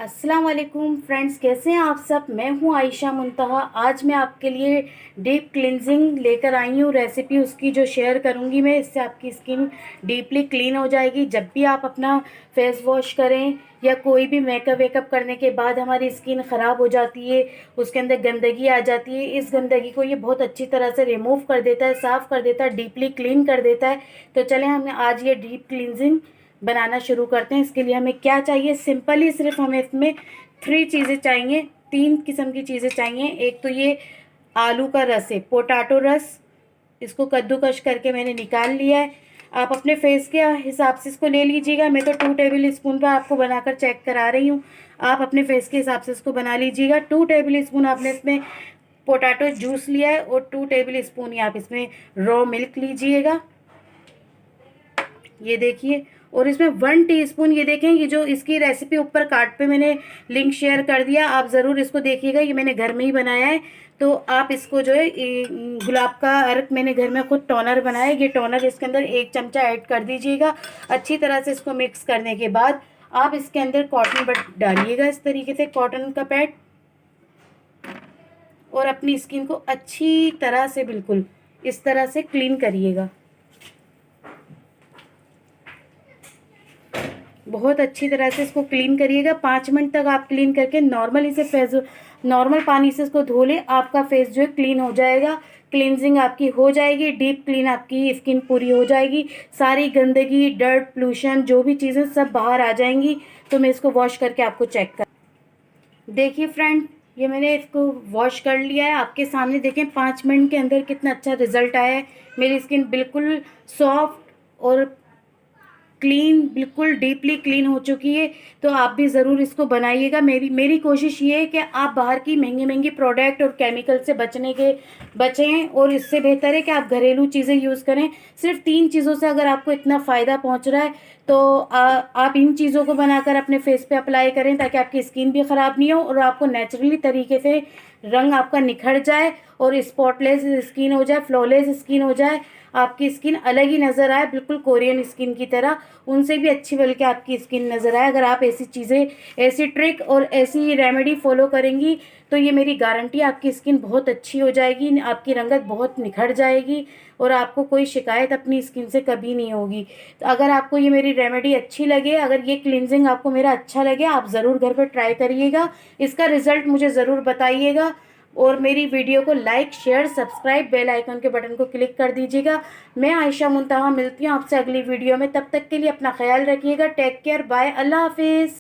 अस्सलाम वालेकुम फ्रेंड्स, कैसे हैं आप सब। मैं हूं आयशा मुंतहा। आज मैं आपके लिए डीप क्लिनजिंग लेकर आई हूं। रेसिपी उसकी जो शेयर करूंगी मैं, इससे आपकी स्किन डीपली क्लीन हो जाएगी। जब भी आप अपना फेस वॉश करें या कोई भी मेकअप वेकअप करने के बाद हमारी स्किन ख़राब हो जाती है, उसके अंदर गंदगी आ जाती है, इस गंदगी को ये बहुत अच्छी तरह से रिमूव कर देता है, साफ़ कर देता है, डीपली क्लीन कर देता है। तो चलें हम आज ये डीप क्लिनजिंग बनाना शुरू करते हैं। इसके लिए हमें क्या चाहिए, सिंपल ही सिर्फ हमें इसमें 3 चीज़ें चाहिए, 3 किस्म की चीज़ें चाहिए। एक तो ये आलू का रस है, पोटैटो रस। इसको कद्दूकश करके मैंने निकाल लिया है। आप अपने फेस के हिसाब से इसको ले लीजिएगा। मैं तो 2 टेबल स्पून पर आपको बनाकर चेक करा रही हूँ। आप अपने फेस के हिसाब से इसको बना लीजिएगा। 2 टेबल स्पून आपने इसमें पोटैटो जूस लिया है और 2 टेबल स्पून ही आप इसमें रॉ मिल्क लीजिएगा, ये देखिए। और इसमें 1 टीस्पून, ये देखें, ये जो इसकी रेसिपी ऊपर कार्ड पे मैंने लिंक शेयर कर दिया, आप ज़रूर इसको देखिएगा। ये मैंने घर में ही बनाया है। तो आप इसको जो है गुलाब का अर्क मैंने घर में खुद टोनर बनाया है, ये टोनर इसके अंदर 1 चमचा ऐड कर दीजिएगा। अच्छी तरह से इसको मिक्स करने के बाद आप इसके अंदर कॉटन बड डालिएगा, इस तरीके से कॉटन का पैड, और अपनी स्किन को अच्छी तरह से बिल्कुल इस तरह से क्लीन करिएगा। बहुत अच्छी तरह से इसको क्लीन करिएगा। 5 मिनट तक आप क्लीन करके नॉर्मली से फेस, नॉर्मल पानी से इसको धो लें, आपका फेस जो है क्लीन हो जाएगा। क्लींजिंग आपकी हो जाएगी, डीप क्लीन आपकी स्किन पूरी हो जाएगी। सारी गंदगी, डर्ट, पोल्यूशन, जो भी चीज़ें सब बाहर आ जाएंगी। तो मैं इसको वॉश करके आपको चेक कर, देखिए फ्रेंड, ये मैंने इसको वॉश कर लिया है आपके सामने। देखें 5 मिनट के अंदर कितना अच्छा रिजल्ट आया है। मेरी स्किन बिल्कुल सॉफ्ट और क्लीन, बिल्कुल डीपली क्लीन हो चुकी है। तो आप भी ज़रूर इसको बनाइएगा। मेरी मेरी कोशिश ये है कि आप बाहर की महंगी महंगी प्रोडक्ट और केमिकल से बचें, और इससे बेहतर है कि आप घरेलू चीज़ें यूज़ करें। सिर्फ 3 चीज़ों से अगर आपको इतना फ़ायदा पहुंच रहा है तो आप इन चीज़ों को बनाकर अपने फेस पे अप्लाई करें, ताकि आपकी स्किन भी ख़राब नहीं हो और आपको नेचुरली तरीके से रंग आपका निखर जाए और स्पॉटलेस स्किन हो जाए, फ्लॉलेस स्किन हो जाए। आपकी स्किन अलग ही नज़र आए, बिल्कुल कोरियन स्किन की तरह, उनसे भी अच्छी बल्कि आपकी स्किन नज़र आए। अगर आप ऐसी चीज़ें, ऐसी ट्रिक और ऐसी रेमेडी फॉलो करेंगी तो ये मेरी गारंटी, आपकी स्किन बहुत अच्छी हो जाएगी, आपकी रंगत बहुत निखर जाएगी और आपको कोई शिकायत अपनी स्किन से कभी नहीं होगी। तो अगर आपको ये मेरी रेमेडी अच्छी लगे, अगर ये क्लिनजिंग आपको मेरा अच्छा लगे, आप ज़रूर घर पर ट्राई करिएगा। इसका रिज़ल्ट मुझे ज़रूर बताइएगा। और मेरी वीडियो को like, share, subscribe, bell icon के बटन को क्लिक कर दीजिएगा। मैं आयशा मुंतहा मिलती हूँ आपसे अगली वीडियो में। तब तक के लिए अपना ख्याल रखिएगा। टेक केयर, बाय, अल्लाह हाफिज़।